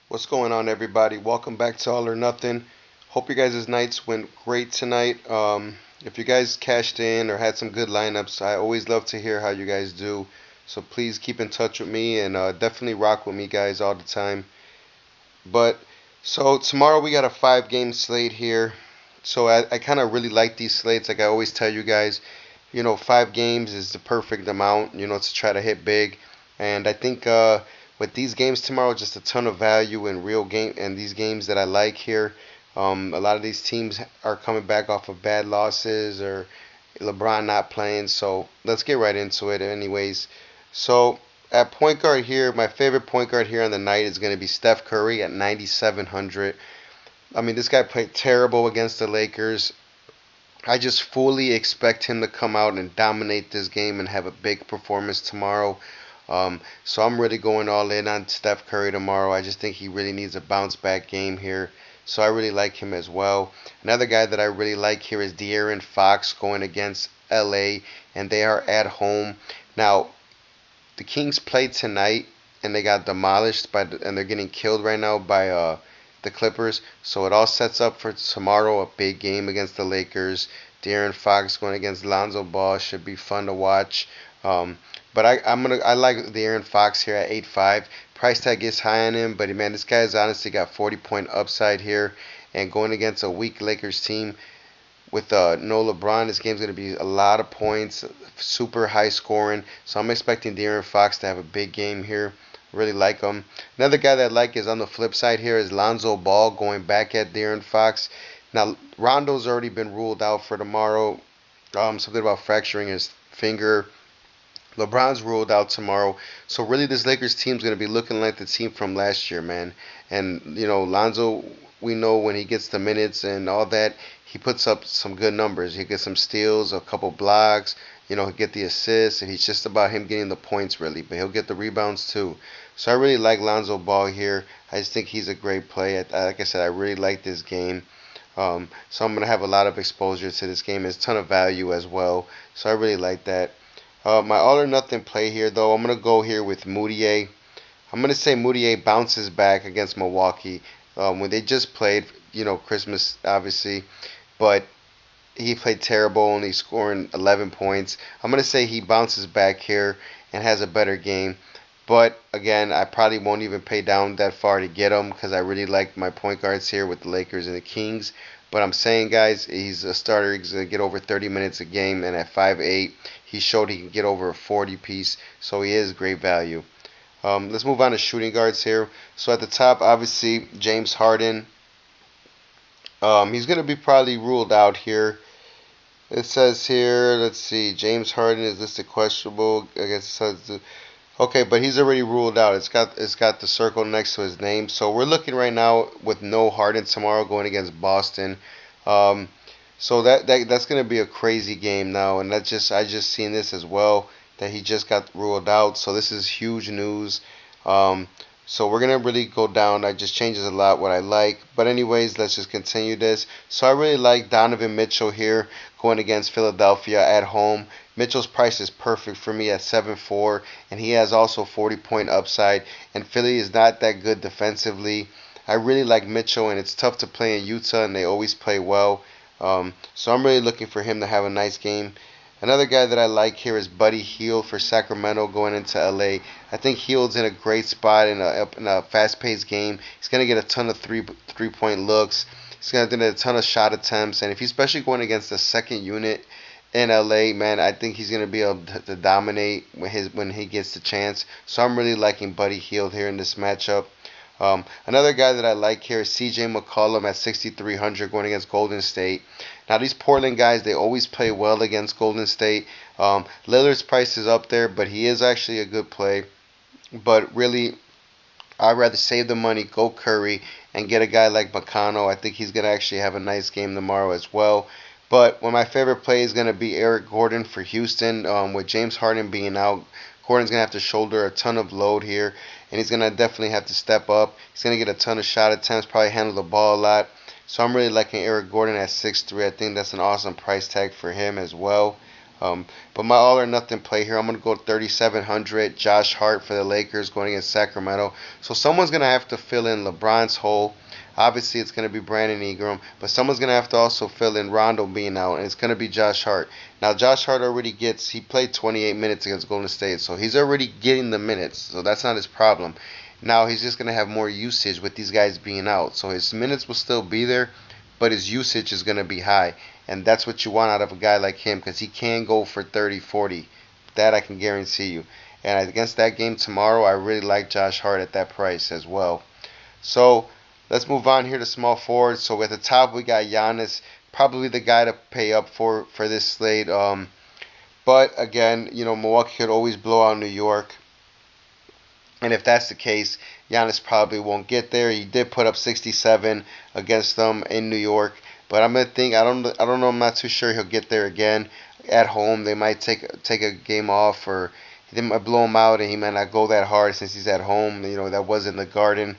What's going on, everybody? Welcome back to All or Nothing. Hope your guys' nights went great tonight. If you guys cashed in or had some good lineups, I always love to hear how you guys do. So please keep in touch with me and definitely rock with me, guys, all the time. But so tomorrow we got a 5 game slate here. So I kind of really like these slates. Like I always tell you guys, 5 games is the perfect amount, to try to hit big. And I think with these games tomorrow, just a ton of value in real game and these games that I like here. A lot of these teams are coming back off of bad losses or LeBron not playing. So let's get right into it, anyways. So at point guard here, my favorite point guard here on the night is going to be Steph Curry at 9,700. I mean, this guy played terrible against the Lakers. I just fully expect him to come out and dominate this game and have a big performance tomorrow. So I'm really going all in on Steph Curry tomorrow. I just think he really needs a bounce back game here. So I really like him as well. Another guy that I really like here is De'Aaron Fox going against LA, and they are at home. Now, the Kings played tonight and they got demolished and they're getting killed right now by the Clippers. So it all sets up for tomorrow a big game against the Lakers. De'Aaron Fox going against Lonzo Ball should be fun to watch. But I like De'Aaron Fox here at 8.5. Price tag is high on him, but man, this guy's honestly got 40-point upside here, and going against a weak Lakers team with no LeBron, this game's going to be a lot of points, super high scoring. So I'm expecting De'Aaron Fox to have a big game here. Really like him. Another guy that I like is on the flip side here is Lonzo Ball going back at De'Aaron Fox. Now Rondo's already been ruled out for tomorrow. Something about fracturing his finger. LeBron's ruled out tomorrow. So really this Lakers team's going to be looking like the team from last year, man. And Lonzo, we know when he gets the minutes and all that, he puts up some good numbers. He gets some steals, a couple blocks, he'll get the assists, and he's just about him getting the points really, but he'll get the rebounds too. So I really like Lonzo Ball here. I just think he's a great play. Like I said, I really like this game. So I'm going to have a lot of exposure to this game. There's a ton of value as well. So I really like that. My all or nothing play here, though, I'm going to go here with Moutier. I'm going to say Moutier bounces back against Milwaukee when they just played, Christmas, obviously. But he played terrible, only scoring 11 points. I'm going to say he bounces back here and has a better game. But again, I probably won't even pay down that far to get him because I really like my point guards here with the Lakers and the Kings. But I'm saying, guys, he's a starter. He's going to get over 30 minutes a game. And at 5'8", he showed he can get over a 40 piece. So he is great value. Let's move on to shooting guards here. So at the top, obviously, James Harden. He's going to be probably ruled out here. It says here, let's see, James Harden is listed questionable. I guess it says, okay, but he's already ruled out. It's got the circle next to his name. So we're looking right now with no Harden tomorrow going against Boston. Um, so that's going to be a crazy game now, and I just seen this as well that he just got ruled out. So this is huge news. Um, so we're gonna really go down. That just changes a lot what I like. But anyways, let's just continue this. So I really like Donovan Mitchell here going against Philadelphia at home. Mitchell's price is perfect for me at 7.4, and he has also 40-point upside. And Philly is not that good defensively. I really like Mitchell, and it's tough to play in Utah, and they always play well. So I'm really looking for him to have a nice game. Another guy that I like here is Buddy Hield for Sacramento going into LA. I think Hield's in a great spot in a fast-paced game. He's going to get a ton of three-point looks. He's going to get a ton of shot attempts, and if he's especially going against the second unit in LA, man, I think he's going to be able to dominate when he gets the chance. So I'm really liking Buddy Hield here in this matchup. Another guy that I like here is CJ McCollum at 6,300 going against Golden State. Now these Portland guys, they always play well against Golden State. Lillard's price is up there, but he is actually a good play. But really, I'd rather save the money, go Curry, and get a guy like McConnell. I think he's going to actually have a nice game tomorrow as well. But one of my favorite plays is going to be Eric Gordon for Houston. With James Harden being out, Gordon's going to have to shoulder a ton of load here, and he's going to definitely have to step up. He's going to get a ton of shot attempts, probably handle the ball a lot. So I'm really liking Eric Gordon at 6'3". I think that's an awesome price tag for him as well. But my all or nothing play here, I'm going to go 3,700. Josh Hart for the Lakers going against Sacramento. So someone's going to have to fill in LeBron's hole. Obviously, it's going to be Brandon Ingram, but someone's going to have to also fill in Rondo being out, and it's going to be Josh Hart. Now, Josh Hart he played 28 minutes against Golden State, so he's already getting the minutes, so that's not his problem. Now, he's just going to have more usage with these guys being out, so his minutes will still be there, but his usage is going to be high, and that's what you want out of a guy like him, because he can go for 30, 40. That I can guarantee you. And against that game tomorrow, I really like Josh Hart at that price as well. So let's move on here to small forward. So at the top we got Giannis, probably the guy to pay up for this slate. But again, Milwaukee could always blow out New York, and if that's the case, Giannis probably won't get there. He did put up 67 against them in New York, but I don't know. I'm not too sure he'll get there again at home. They might take a game off, or they might blow him out, and he might not go that hard since he's at home. That was in the Garden.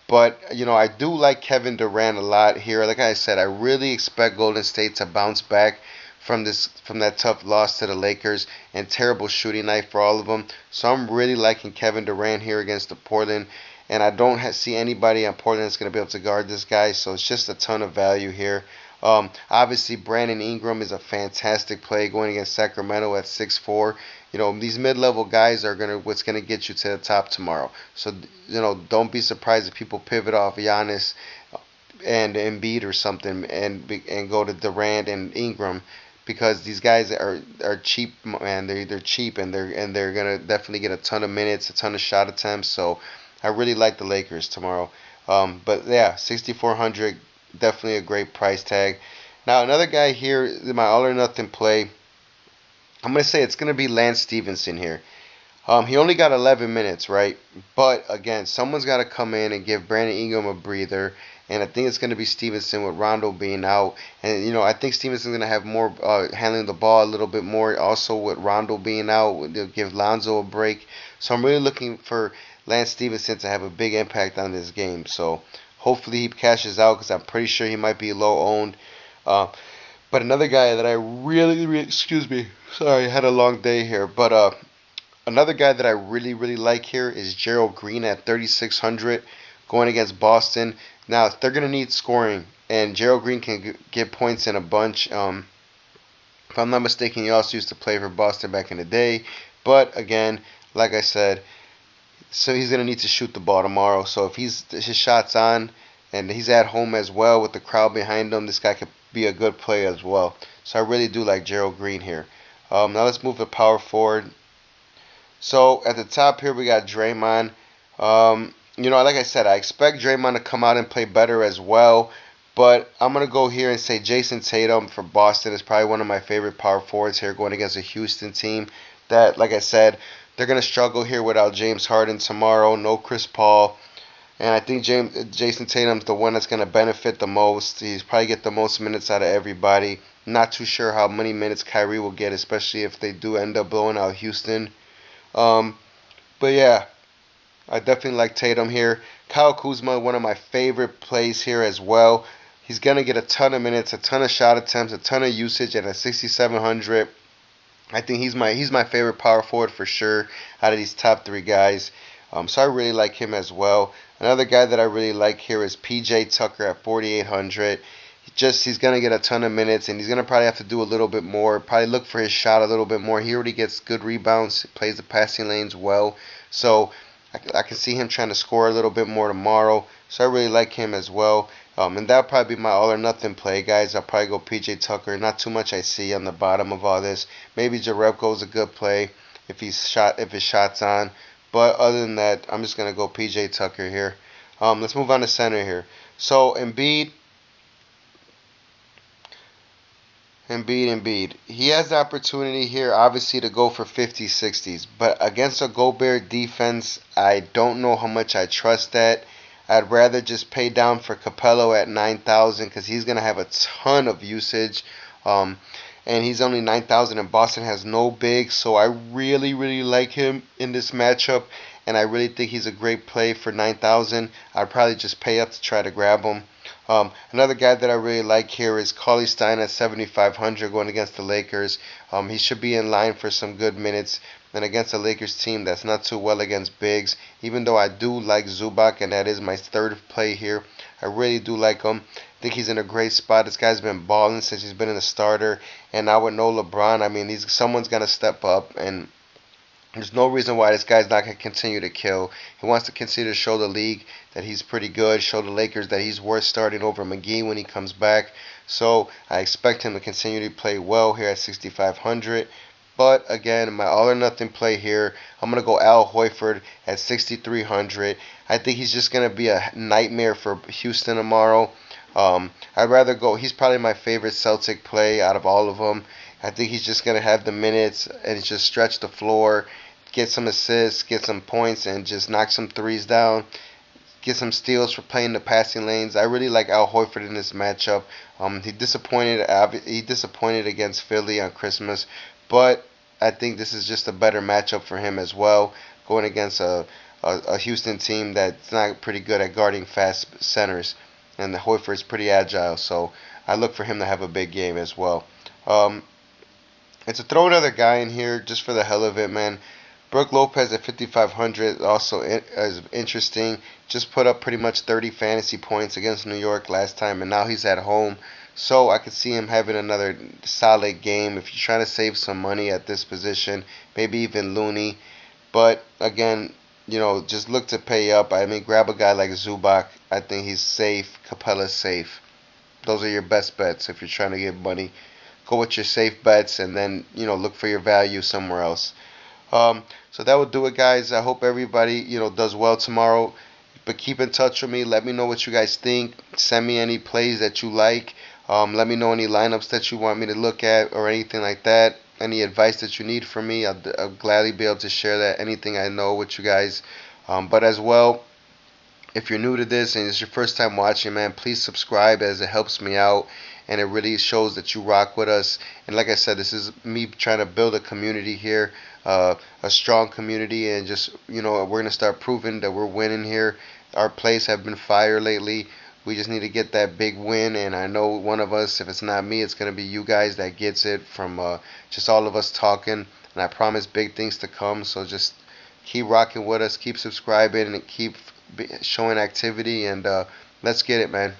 But I do like Kevin Durant a lot here. Like I said, I really expect Golden State to bounce back from that tough loss to the Lakers and terrible shooting night for all of them. So I'm really liking Kevin Durant here against the Portland, and I don't see anybody on Portland that's going to be able to guard this guy. So it's just a ton of value here. Obviously, Brandon Ingram is a fantastic play going against Sacramento at 6'4". These mid-level guys are what's gonna get you to the top tomorrow. So don't be surprised if people pivot off Giannis and Embiid or something and go to Durant and Ingram, because these guys are cheap, man. They're cheap, and they're gonna definitely get a ton of minutes, a ton of shot attempts. So I really like the Lakers tomorrow. But yeah, 6,400, definitely a great price tag. Now another guy here, my all or nothing play. I'm gonna say it's gonna be Lance Stevenson here. He only got 11 minutes, right? But again, someone's got to come in and give Brandon Ingram a breather, and I think it's going to be Stevenson with Rondo being out. And I think Stevenson's going to have more handling the ball a little bit more. Also with Rondo being out, they'll give Lonzo a break. So I'm really looking for Lance Stevenson to have a big impact on this game. So hopefully he cashes out, because I'm pretty sure he might be low owned. But another guy that I really, excuse me, sorry, I had a long day here, but another guy that I really, really like here is Gerald Green at 3,600 going against Boston. Now, they're going to need scoring, and Gerald Green can get points in a bunch. If I'm not mistaken, he also used to play for Boston back in the day. But again, like I said, so he's going to need to shoot the ball tomorrow. So if his shot's on and he's at home as well with the crowd behind him, this guy could be a good play as well. So I really do like Gerald Green here. Now let's move to power forward. So at the top here we got Draymond. Like I said, I expect Draymond to come out and play better as well. But I'm going to go here and say Jason Tatum for Boston is probably one of my favorite power forwards here going against a Houston team that, like I said, they're going to struggle here without James Harden tomorrow. No Chris Paul. And I think Jason Tatum's the one that's going to benefit the most. He's probably get the most minutes out of everybody. Not too sure how many minutes Kyrie will get, especially if they do end up blowing out Houston. But yeah, I definitely like Tatum here. Kyle Kuzma, one of my favorite plays here as well. He's going to get a ton of minutes, a ton of shot attempts, a ton of usage, and at 6,700, I think he's my favorite power forward for sure out of these top three guys. So I really like him as well. Another guy that I really like here is PJ Tucker at 4,800. He's going to get a ton of minutes, and he's going to probably have to do a little bit more. Probably look for his shot a little bit more. He already gets good rebounds, plays the passing lanes well. So I can see him trying to score a little bit more tomorrow. So I really like him as well. And that'll probably be my all or nothing play, guys. I'll probably go PJ Tucker. Not too much I see on the bottom of all this. Maybe Jerebko's a good play if his shot's on. But other than that, I'm just going to go PJ Tucker here. Let's move on to center here. So Embiid. He has the opportunity here, obviously, to go for 50s, 60s. But against a Gobert defense, I don't know how much I trust that. I'd rather just pay down for Capello at 9,000 because he's going to have a ton of usage. And he's only 9,000, and Boston has no big. So I really, really like him in this matchup. And I really think he's a great play for 9,000. I'd probably just pay up to try to grab him. Another guy that I really like here is Cauley Stein at 7,500 going against the Lakers. He should be in line for some good minutes. And against the Lakers team that's not too well against bigs, even though I do like Zubac, and that is my third play here. I really do like him. I think he's in a great spot. This guy's been balling since he's been in the starter. And now with no LeBron, I mean, someone's going to step up. And there's no reason why this guy's not going to continue to kill. He wants to continue to show the league that he's pretty good, show the Lakers that he's worth starting over McGee when he comes back. So I expect him to continue to play well here at 6,500. But again, my all or nothing play here, I'm going to go Al Horford at 6,300. I think he's just going to be a nightmare for Houston tomorrow. I'd rather go, he's probably my favorite Celtic play out of all of them. I think he's just going to have the minutes and just stretch the floor, get some assists, get some points, and just knock some threes down. Get some steals for playing the passing lanes. I really like Al Horford in this matchup. He disappointed against Philly on Christmas, but I think this is just a better matchup for him as well, going against a Houston team that's not pretty good at guarding fast centers, and the Horford's pretty agile, so I look for him to have a big game as well. Um, and to throw another guy in here just for the hell of it, man. Brook Lopez at 5,500 also is interesting. Just put up pretty much 30 fantasy points against New York last time, and now he's at home. So I could see him having another solid game if you're trying to save some money at this position, maybe even Looney. But again, just look to pay up. I mean, grab a guy like Zubac. I think he's safe. Capella's safe. Those are your best bets if you're trying to get money. Go with your safe bets, and then look for your value somewhere else. So that will do it, guys. I hope everybody, does well tomorrow. But keep in touch with me. Let me know what you guys think. Send me any plays that you like. Let me know any lineups that you want me to look at or anything like that. Any advice that you need from me, I'll gladly be able to share that. Anything I know with you guys. But as well, if you're new to this and it's your first time watching, man, please subscribe as it helps me out and it really shows that you rock with us. And like I said, this is me trying to build a community here, a strong community, and just, we're going to start proving that we're winning here. Our plays have been fire lately. We just need to get that big win, and I know one of us, if it's not me, it's going to be you guys that gets it from just all of us talking. And I promise big things to come, so just keep rocking with us, keep subscribing, and keep showing activity, and let's get it, man.